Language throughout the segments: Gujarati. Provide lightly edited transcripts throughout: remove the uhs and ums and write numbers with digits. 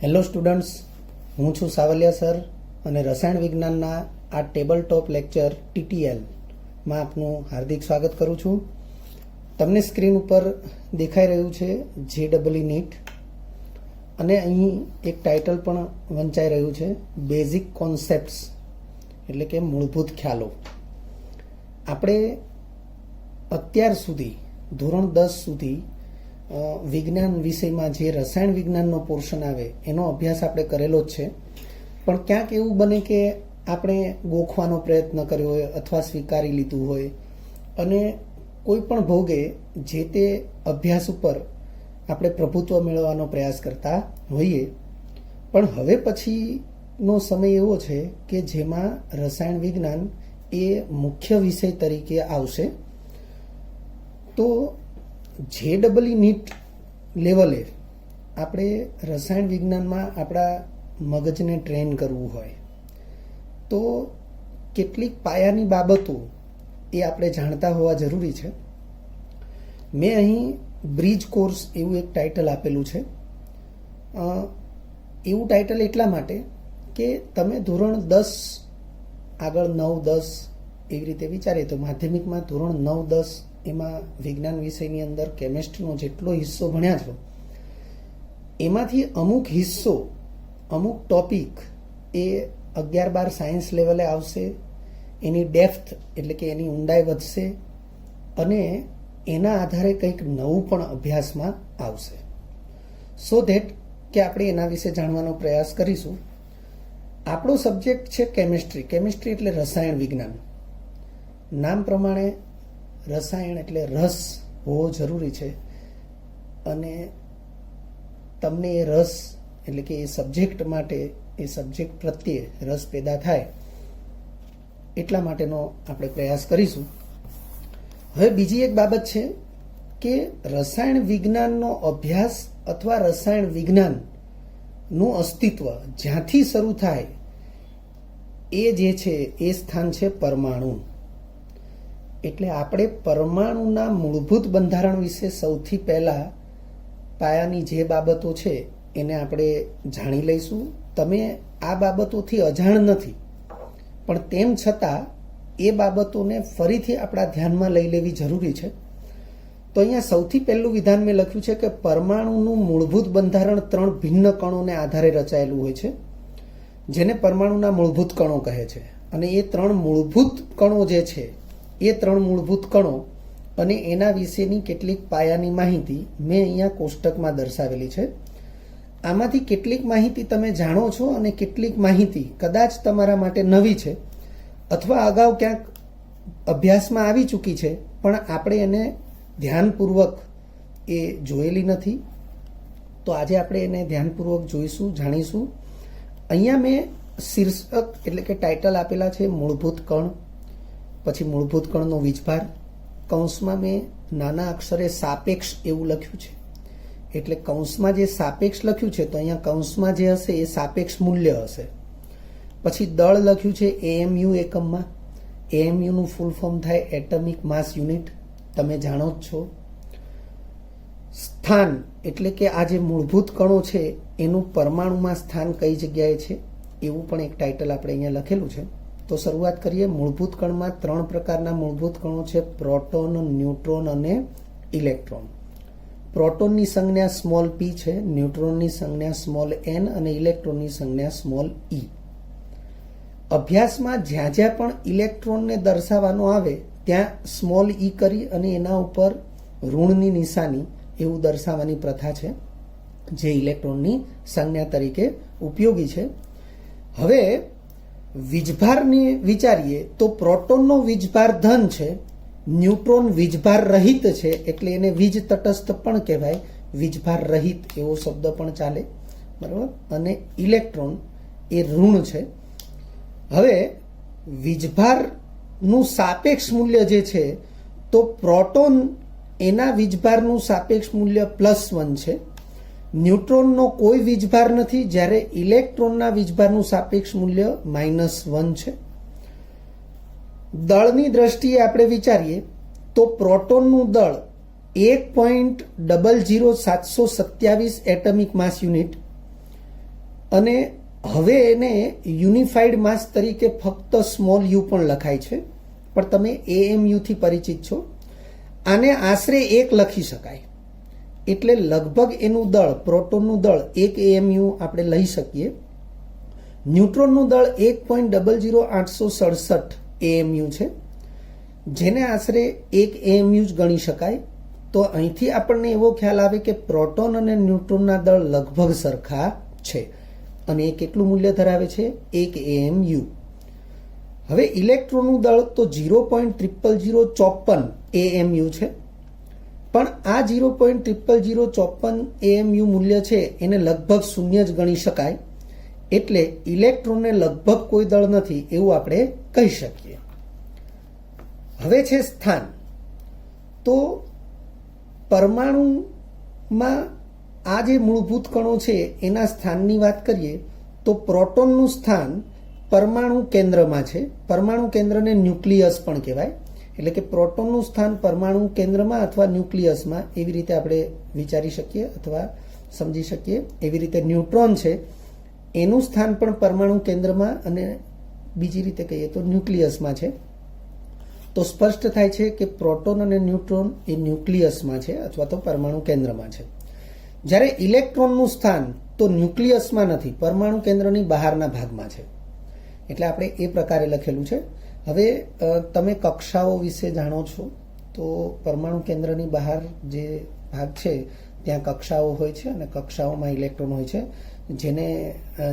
હેલો સ્ટુડન્ટ્સ, હું છું સાવલિયા સર અને રસાયણ વિજ્ઞાનના આ ટેબલ ટોપ લેક્ચર TTLમાં આપનું હાર્દિક સ્વાગત કરું છું. તમને સ્ક્રીન ઉપર દેખાઈ રહ્યું છે JEE નીટ અને અહીં એક ટાઇટલ પણ વંચાઈ રહ્યું છે બેઝિક કોન્સેપ્ટ્સ, એટલે કે મૂળભૂત ખ્યાલો. આપણે અત્યાર સુધી ધોરણ 10 સુધી વિજ્ઞાન વિષયમાં જે રસાયણ વિજ્ઞાનનો પોર્શન આવે એનો અભ્યાસ આપણે કરેલો જ છે, પણ ક્યાંક એવું બને કે આપણે ગોખવાનો પ્રયત્ન કર્યો હોય અથવા સ્વીકારી લીધું હોય અને કોઈ પણ ભોગે જે તે અભ્યાસ ઉપર આપણે પ્રભુત્વ મેળવવાનો પ્રયાસ કરતા હોઈએ. પણ હવે પછીનો સમય એવો છે કે જેમાં રસાયણ વિજ્ઞાન એ મુખ્ય વિષય તરીકે આવશે. તો JEE નીટ લેવલે આપણે રસાયણ વિજ્ઞાનમાં આપણા મગજને ટ્રેન કરવું હોય તો કેટલીક પાયાની બાબતો એ આપણે જાણતા હોવા જરૂરી છે. મેં અહીં બ્રિજ કોર્સ એવું એક ટાઇટલ આપેલું છે. એવું ટાઇટલ એટલા માટે કે તમે ધોરણ 10 આગળ 9, 10 એવી રીતે વિચારીએ તો માધ્યમિકમાં ધોરણ 9, 10 એમાં વિજ્ઞાન વિષયની અંદર કેમેસ્ટ્રીનો જેટલો હિસ્સો ભણ્યા છો એમાંથી અમુક હિસ્સો, અમુક ટોપિક એ 11-12 સાયન્સ લેવલે આવશે. એની ડેપ્થ એટલે કે એની ઊંડાઈ વધશે અને એના આધારે કંઈક નવું પણ અભ્યાસમાં આવશે. સો ધેટ કે આપણે એના વિશે જાણવાનો પ્રયાસ કરીશું. આપણો સબ્જેક્ટ છે કેમેસ્ટ્રી. કેમેસ્ટ્રી એટલે રસાયણ વિજ્ઞાન. નામ પ્રમાણે રસાયણ એટલે રસ હોવો જરૂરી છે અને તમને એ રસ એટલે કે એ સબ્જેક્ટ માટે, એ સબ્જેક્ટ પ્રત્યે રસ પેદા થાય એટલા માટેનો આપણે પ્રયાસ કરીશું. હવે બીજી એક બાબત છે કે રસાયણ વિજ્ઞાનનો અભ્યાસ અથવા રસાયણ વિજ્ઞાનનું અસ્તિત્વ જ્યાંથી શરૂ થાય એ જે છે એ સ્થાન છે પરમાણુ. એટલે આપણે પરમાણુના મૂળભૂત બંધારણ વિશે સૌથી પહેલા પાયાની જે બાબતો છે એને આપણે જાણી લઈશું. તમે આ બાબતોથી અજાણ નથી, પણ તેમ છતાં એ બાબતોને ફરીથી આપણા ધ્યાનમાં લઈ લેવી જરૂરી છે. તો અહીંયા સૌથી પહેલું વિધાન મેં લખ્યું છે કે પરમાણુનું મૂળભૂત બંધારણ 3 ભિન્ન કણોને આધારે રચાયેલું હોય છે, જેને પરમાણુના મૂળભૂત કણો કહે છે. અને એ 3 મૂળભૂત કણો જે છે એ 3 મૂળભૂત કણો અને એના વિશેની કેટલીક પાયાની માહિતી મેં અહીંયા કોષ્ટકમાં દર્શાવેલી છે. આમાંથી કેટલીક માહિતી તમે જાણો છો અને કેટલીક માહિતી કદાચ તમારા માટે નવી છે અથવા અગાઉ ક્યાંક અભ્યાસમાં આવી ચૂકી છે, પણ આપણે એને ધ્યાનપૂર્વક એ જોયેલી નથી. તો આજે આપણે એને ધ્યાનપૂર્વક જોઈશું, જાણીશું. અહીંયા મેં શીર્ષક એટલે કે ટાઇટલ આપેલા છે મૂળભૂત કણ, પછી મૂળભૂત કણનો વીજભાર. કૌંસમાં મેં નાના અક્ષરે સાપેક્ષ એવું લખ્યું છે. એટલે કૌંસમાં જે સાપેક્ષ લખ્યું છે તો અહીંયા કૌંસમાં જે હશે એ સાપેક્ષ મૂલ્ય હશે. પછી દળ લખ્યું છે AMU એકમમાં. AMU નું ફૂલ ફોર્મ થાય એટમિક માસ યુનિટ, તમે જાણો જ છો. સ્થાન એટલે કે આ જે મૂળભૂત કણો છે એનું પરમાણુમાં સ્થાન કઈ જગ્યાએ છે એવું પણ એક ટાઇટલ આપણે અહીંયા લખેલું છે. તો શરૂઆત કરીએ. મૂળભૂત કણમાં 3 પ્રકારના મૂળભૂત કણો છે: પ્રોટોન, ન્યુટ્રોન અને ઇલેક્ટ્રોન. પ્રોટોનની સંજ્ઞા સ્મોલ p છે, ન્યુટ્રોનની સંજ્ઞા સ્મોલ n અને ઇલેક્ટ્રોનની સંજ્ઞા સ્મોલ e. અભ્યાસમાં જ્યાં જ્યાં પણ ઇલેક્ટ્રોનને દર્શાવવાનો આવે ત્યાં સ્મોલ e કરી અને એના ઉપર ઋણની નિશાની એવું દર્શાવવાની પ્રથા છે, જે ઇલેક્ટ્રોનની સંજ્ઞા તરીકે ઉપયોગી છે. હવે વીજભારની વિચારીએ તો પ્રોટોનનો વીજભાર ધન છે, ન્યુટ્રોન વીજભાર રહિત છે એટલે એને વીજ તટસ્થ પણ કહેવાય, વીજભાર રહિત એવો શબ્દ પણ ચાલે, બરાબર. અને ઇલેક્ટ્રોન એ ઋણ છે. હવે વીજભારનું સાપેક્ષ મૂલ્ય જે છે તો પ્રોટોન એના વીજભારનું સાપેક્ષ મૂલ્ય +1 છે, ન્યુટ્રોનનો કોઈ વીજભાર નથી, જ્યારે ઇલેક્ટ્રોનના વીજભારનું સાપેક્ષ મૂલ્ય -1 છે. દળની દ્રષ્ટિએ આપણે વિચારીએ તો પ્રોટોનનું દળ 1.00727 એટમિક માસ યુનિટ, અને હવે એને યુનિફાઈડ માસ તરીકે ફક્ત સ્મોલ યુ પણ લખાય છે, પણ તમે AMU થી પરિચિત છો. આને આશરે 1 લખી શકાય, એટલે લગભગ એનું દળ, પ્રોટોનનું દળ 1 AMU આપણે લઈ શકીએ. ન્યુટ્રોનનું દળ 1.00867 AMU છે, જેને આશરે 1 AMU જ ગણી શકાય. તો અહીંથી આપણને એવો ખ્યાલ આવે કે પ્રોટોન અને ન્યુટ્રોનના દળ લગભગ સરખા છે, અને એ કેટલું મૂલ્ય ધરાવે છે? 1 AMU. હવે ઇલેક્ટ્રોનનું દળ તો 0.00054 AMU છે, પણ આ 0.00054 AMU મૂલ્ય છે એને લગભગ શૂન્ય જ ગણી શકાય, એટલે ઇલેક્ટ્રોનને લગભગ કોઈ દળ નથી એવું આપણે કહી શકીએ. હવે છે સ્થાન. તો પરમાણુમાં આ જે મૂળભૂત કણો છે એના સ્થાનની વાત કરીએ તો પ્રોટોનનું સ્થાન પરમાણુ કેન્દ્રમાં છે. પરમાણુ કેન્દ્રને ન્યુક્લિયસ પણ કહેવાય, એટલે કે પ્રોટોનનું સ્થાન પરમાણુ કેન્દ્રમાં અથવા ન્યુક્લિયસમાં, એવી રીતે આપણે વિચારી શકીએ અથવા સમજી શકીએ. એવી રીતે ન્યુટ્રોન છે એનું સ્થાન પણ પરમાણુ કેન્દ્રમાં અને બીજી રીતે કહીએ તો ન્યુક્લિયસમાં છે. તો સ્પષ્ટ થાય છે કે પ્રોટોન અને ન્યુટ્રોન એ ન્યુક્લિયસમાં છે અથવા તો પરમાણુ કેન્દ્રમાં છે. જ્યારે ઇલેક્ટ્રોનનું સ્થાન તો ન્યુક્લિયસમાં નથી, પરમાણુ કેન્દ્રની બહારના ભાગમાં છે. એટલે આપણે એ પ્રકારે લખેલું છે. હવે તમે કક્ષાઓ વિશે જાણો છો, તો પરમાણુ કેન્દ્રની બહાર જે ભાગ છે ત્યાં કક્ષાઓ હોય છે, અને કક્ષાઓમાં ઇલેક્ટ્રોન હોય છે,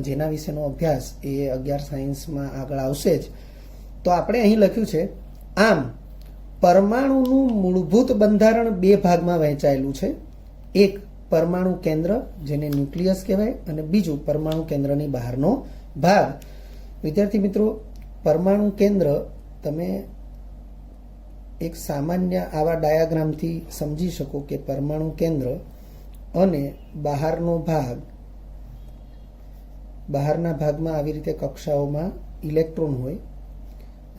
જેના વિશેનો અભ્યાસ એ 11 સાયન્સમાં આગળ આવશે જ. તો આપણે અહીં લખ્યું છે, આમ પરમાણુનું મૂળભૂત બંધારણ 2 ભાગમાં વહેંચાયેલું છે. એક પરમાણુ કેન્દ્ર, જેને ન્યુક્લિયસ કહેવાય, અને બીજું પરમાણુ કેન્દ્રની બહારનો ભાગ. વિદ્યાર્થી મિત્રો, પરમાણુ કેન્દ્ર તમે એક સામાન્ય આવા ડાયાગ્રામથી સમજી શકો કે પરમાણુ કેન્દ્ર અને બહારનો ભાગ, બહારના ભાગમાં આવી રીતે કક્ષાઓમાં ઇલેક્ટ્રોન હોય,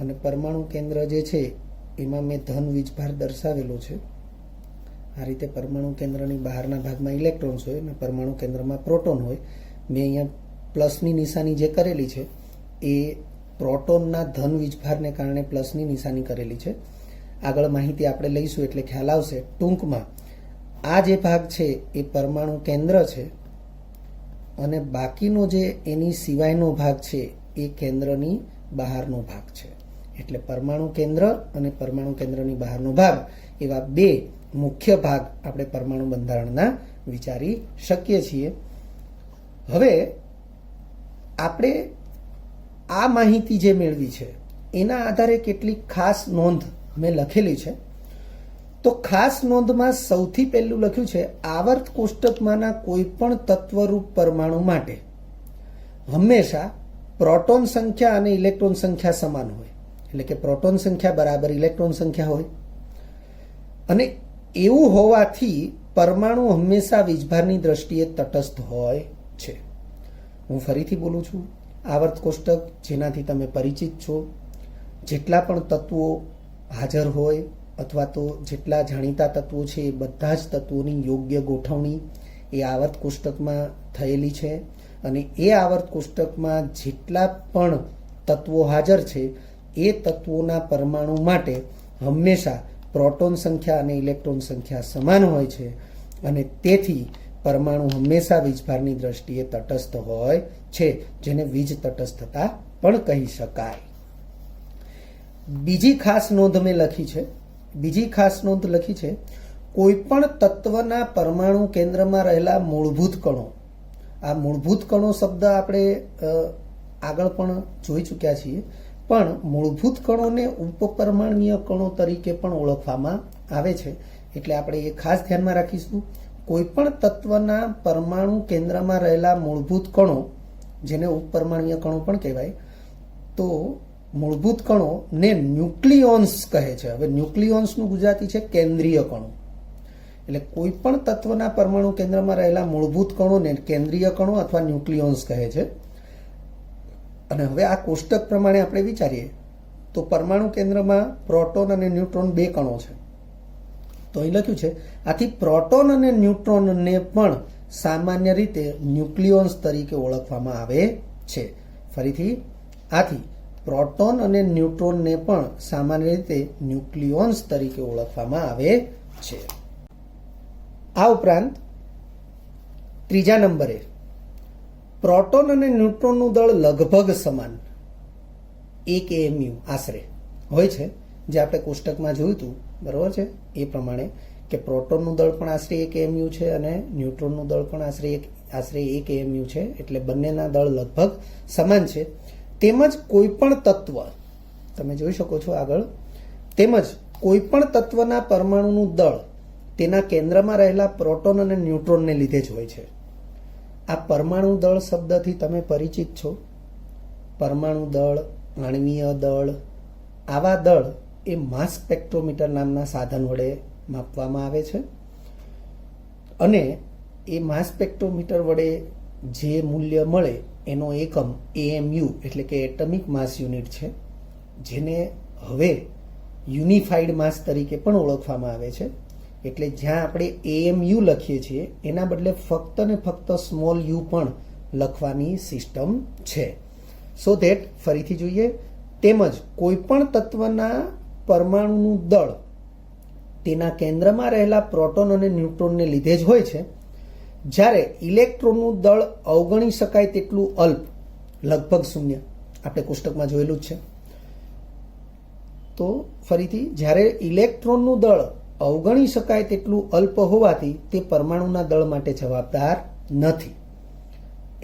અને પરમાણુ કેન્દ્ર જે છે એમાં મેં ધન વીજભાર દર્શાવેલો છે. આ રીતે પરમાણુ કેન્દ્રની બહારના ભાગમાં ઇલેક્ટ્રોન્સ હોય અને પરમાણુ કેન્દ્રમાં પ્રોટોન હોય. મેં અહીંયા પ્લસની નિશાની જે કરેલી છે એ પ્રોટોનના ધન વીજભારને કારણે પ્લસની નિશાની કરેલી છે. આગળ માહિતી આપણે લઈશું એટલે ખ્યાલ આવશે. ટૂંકમાં આ જે ભાગ છે એ પરમાણુ કેન્દ્ર છે, અને બાકીનો જે એની સિવાયનો ભાગ છે એ કેન્દ્રની બહારનો ભાગ છે. એટલે પરમાણુ કેન્દ્ર અને પરમાણુ કેન્દ્રની બહારનો ભાગ એવા 2 મુખ્ય ભાગ આપણે પરમાણુ બંધારણના વિચારી શકીએ છીએ. હવે આપણે આ માહિતી જે મેળવી છે એના આધારે કેટલીક ખાસ નોંધ મેં લખેલી છે. તો ખાસ નોંધમાં સૌથી પહેલું લખ્યું છે, આવર્ત કોષ્ટકમાંના કોઈ પણ તત્વરૂપ પરમાણુ માટે હંમેશા પ્રોટોન સંખ્યા અને ઇલેક્ટ્રોન સંખ્યા સમાન હોય, એટલે કે પ્રોટોન સંખ્યા બરાબર ઇલેક્ટ્રોન સંખ્યા હોય. અને એવું હોવાથી પરમાણુ હંમેશા વીજભારની દ્રષ્ટિએ તટસ્થ હોય છે. હું ફરીથી બોલું છું, આવર્ત કોષ્ટક જેનાથી તમે પરિચિત છો, જેટલા પણ તત્વો હાજર હોય અથવા તો જેટલા જાણીતા તત્વો છે એ બધા જ તત્વોની યોગ્ય ગોઠવણી એ આવર્ત કોષ્ટકમાં થયેલી છે. અને એ આવર્ત કોષ્ટકમાં જેટલા પણ તત્વો હાજર છે એ તત્વોના પરમાણુ માટે હંમેશા પ્રોટોન સંખ્યા અને ઇલેક્ટ્રોન સંખ્યા સમાન હોય છે, અને તેથી પરમાણુ હંમેશા વીજભારની દ્રષ્ટિએ તટસ્થ હોય છે, જેને વીજ તટસ્થતા પણ કહી શકાય. બીજી ખાસ નોંધ મેં લખી છે, કોઈ પણ તત્વના પરમાણુ કેન્દ્રમાં રહેલા મૂળભૂત કણો. આ મૂળભૂત કણો શબ્દ આપણે આગળ પણ જોઈ ચૂક્યા છીએ, પણ મૂળભૂત કણોને ઉપપરમાણ્વીય કણો તરીકે પણ ઓળખવામાં આવે છે. એટલે આપણે એ ખાસ ધ્યાનમાં રાખીશું. કોઈ પણ તત્વના પરમાણુ કેન્દ્રમાં રહેલા મૂળભૂત કણો, જેને ઉપપરમાણ્વીય કણો પણ કહેવાય, તો મૂળભૂત કણોને ન્યુક્લિયોન્સ કહે છે. હવે ન્યુક્લિયોન્સનું ગુજરાતી છે કેન્દ્રીય કણો. એટલે કોઈ પણ તત્વના પરમાણુ કેન્દ્રમાં રહેલા મૂળભૂત કણોને કેન્દ્રીય કણો અથવા ન્યુક્લિયોન્સ કહે છે. અને હવે આ કોષ્ટક પ્રમાણે આપણે વિચારીએ તો પરમાણુ કેન્દ્રમાં પ્રોટોન અને ન્યુટ્રોન 2 કણો છે. તો અહીં લખ્યું છે, આથી પ્રોટોન અને ન્યુટ્રોનને પણ સામાન્ય રીતે ન્યુક્લિયોન્સ તરીકે ઓળખવામાં આવે છે. ફરીથી, આથી પ્રોટોન અને ન્યુટ્રોનને પણ સામાન્ય રીતે ન્યુક્લિયોન્સ તરીકે ઓળખવામાં આવે છે. આ ઉપરાંત ત્રીજા નંબરે પ્રોટોન અને ન્યુટ્રોનનું દળ લગભગ સમાન 1 AMU આશરે હોય છે, જે આપણે કોષ્ટકમાં જોયું હતું, બરાબર છે, એ પ્રમાણે કે પ્રોટોનનું દળ પણ આશરે 1 AMU છે અને ન્યુટ્રોનનું દળ પણ આશરે 1 AMU છે. એટલે બંનેના દળ લગભગ સમાન છે. તેમજ કોઈ પણ તત્વ, તમે જોઈ શકો છો આગળ, તેમજ કોઈ પણ તત્વના પરમાણુનું દળ તેના કેન્દ્રમાં રહેલા પ્રોટોન અને ન્યુટ્રોનને લીધે જ હોય છે. આ પરમાણુ દળ શબ્દથી તમે પરિચિત છો. પરમાણુ દળ, આણ્વીય દળ, આવા દળ એ માસ સ્પેક્ટ્રોમીટર નામના સાધન વડે માપવામાં આવે છે અને એ માસ સ્પેક્ટ્રોમીટર વડે જે મૂલ્ય મળે એનો એકમ AMU એટલે કે એટમિક માસ યુનિટ છે, જેને હવે યુનિફાઈડ માસ તરીકે પણ ઓળખવામાં આવે છે. એટલે જ્યાં આપણે AMU લખીએ છીએ એના બદલે ફક્ત ને ફક્ત સ્મોલ યુ પણ લખવાની સિસ્ટમ છે. સો ધેટ, ફરીથી જોઈએ, તેમજ કોઈ પણ તત્વના પરમાણુનું દળ તેના કેન્દ્રમાં રહેલા પ્રોટોન અને ન્યુટ્રોનને લીધે જ હોય છે, જ્યારે ઇલેક્ટ્રોનનું દળ અવગણી શકાય તેટલું અલ્પ, લગભગ શૂન્ય, આપણે કોષ્ટકમાં જોયેલું જ છે. તો ફરીથી, જ્યારે ઇલેક્ટ્રોનનું દળ અવગણી શકાય તેટલું અલ્પ હોવાથી તે પરમાણુના દળ માટે જવાબદાર નથી.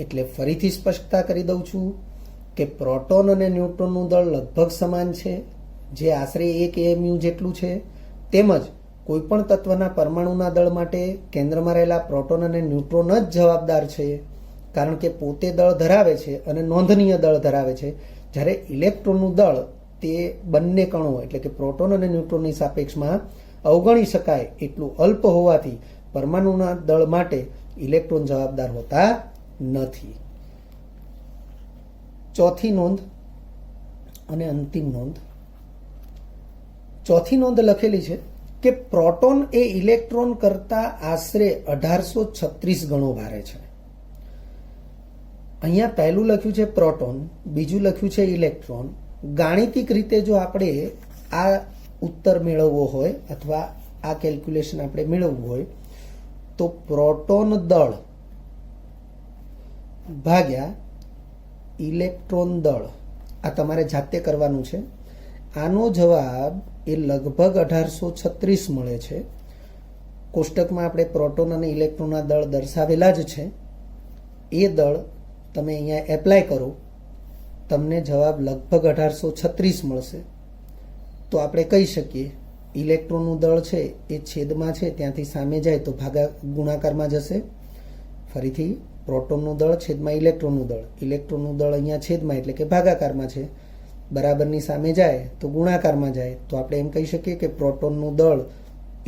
એટલે ફરીથી સ્પષ્ટતા કરી દઉં છું કે પ્રોટોન અને ન્યુટ્રોનનું દળ લગભગ સમાન છે, જે આશરે 1 AMU જેટલું છે. તેમજ કોઈ પણ તત્વના પરમાણુના દળ માટે કેન્દ્રમાં રહેલા પ્રોટોન અને ન્યુટ્રોન જ જવાબદાર છે, કારણ કે પોતે દળ ધરાવે છે અને નોંધનીય દળ ધરાવે છે. જ્યારે ઇલેક્ટ્રોનનું દળ તે બંને કણો એટલે કે પ્રોટોન અને ન્યુટ્રોનની સાપેક્ષમાં અવગણી શકાય એટલું અલ્પ હોવાથી પરમાણુના દળ માટે ઇલેક્ટ્રોન જવાબદાર હોતા નથી. ચોથી નોંધ અને અંતિમ નોંધ. ચોથી નોંધ લખેલી છે કે પ્રોટોન એ ઇલેક્ટ્રોન કરતા આશરે 1836 ગણો ભારે છે. અહીંયા પહેલું લખ્યું છે પ્રોટોન, બીજું લખ્યું છે ઇલેક્ટ્રોન. ગાણિતિક રીતે જો આપણે આ ઉત્તર મેળવવો હોય અથવા આ કેલ્ક્યુલેશન આપણે મેળવવું હોય તો પ્રોટોન દળ ભાગ્યા ઇલેક્ટ્રોન દળ, આ તમારે જાતે કરવાનું છે. આનો જવાબ એ લગભગ 1836 મળે છે. કોષ્ટકમાં આપણે પ્રોટોન અને ઇલેક્ટ્રોનના દળ દર્શાવેલા જ છે. એ દળ તમે અહીંયા એપ્લાય કરો, તમને જવાબ લગભગ 1836 મળશે. તો આપણે કહી શકીએ ઇલેક્ટ્રોનનું દળ છે એ છેદમાં છે, ત્યાંથી સામે જાય તો ગુણાકારમાં જશે. ફરીથી પ્રોટોનનું દળ છેદમાં ઇલેક્ટ્રોનનું દળ, ઇલેક્ટ્રોનનું દળ અહીંયા છેદમાં એટલે કે ભાગાકારમાં છે, બરાબરની સામે જાય તો ગુણાકારમાં જાય. તો આપણે એમ કહી શકીએ કે પ્રોટોનનું દળ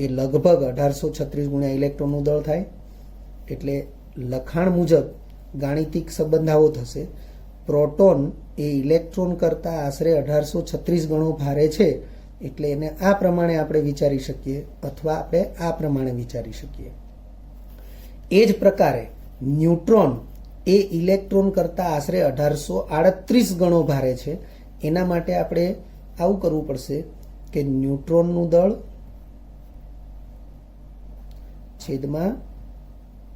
એ લગભગ 1836 ગુણ્યા ઇલેક્ટ્રોનનું દળ થાય. એટલે લખાણ મુજબ ગાણિતિક સંબંધ આવો થશે: પ્રોટોન એ ઇલેક્ટ્રોન કરતાં આશરે 1836 ગણો ભારે છે. એટલે એને આ પ્રમાણે આપણે વિચારી શકીએ અથવા આપણે આ પ્રમાણે વિચારી શકીએ. એ જ પ્રકારે ન્યુટ્રોન એ ઇલેક્ટ્રોન કરતાં આશરે 1838 ગણો ભારે છે. એના માટે આપણે આવું કરવું પડશે કે ન્યુટ્રોનનું દળ છેદમાં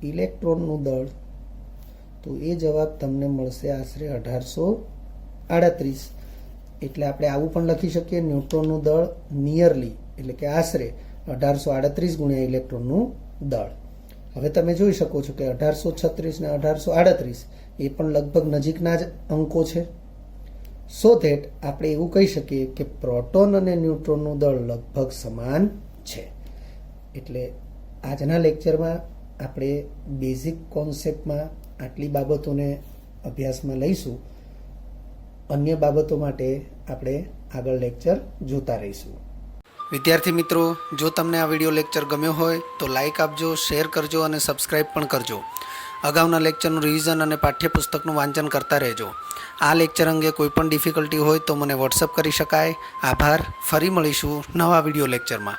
ઇલેક્ટ્રોનનું દળ, તો એ જવાબ તમને મળશે આશરે 1838. એટલે આપણે આવું પણ લખી શકીએ, ન્યુટ્રોનનું દળ નિયરલી એટલે કે આશરે 1838 ગુણ્યા ઇલેક્ટ્રોનનું દળ. હવે તમે જોઈ શકો છો કે 1836 ને 1838 એ પણ લગભગ નજીકના જ અંકો છે. સો ધેટ આપણે એવું કહી શકીએ કે પ્રોટોન અને ન્યુટ્રોનનું દળ લગભગ સમાન છે. એટલે આજના લેક્ચરમાં આપણે બેઝિક કોન્સેપ્ટમાં આટલી બાબતોને અભ્યાસમાં લઈશું. અન્ય બાબતો માટે આપણે આગળ લેક્ચર જોતા રહીશું. વિદ્યાર્થી મિત્રો, જો તમને આ વિડીયો લેક્ચર ગમ્યો હોય તો લાઇક આપજો, શેર કરજો અને સબસ્ક્રાઈબ પણ કરજો. અગાઉના લેક્ચરનું રિવિઝન અને પાઠ્યપુસ્તકનું વાંચન કરતા રહેજો. આ લેક્ચર અંગે કોઈ પણ ડિફિકલ્ટી હોય તો મને વોટ્સઅપ કરી શકાય. આભાર. ફરી મળીશું નવા વિડીયો લેક્ચરમાં.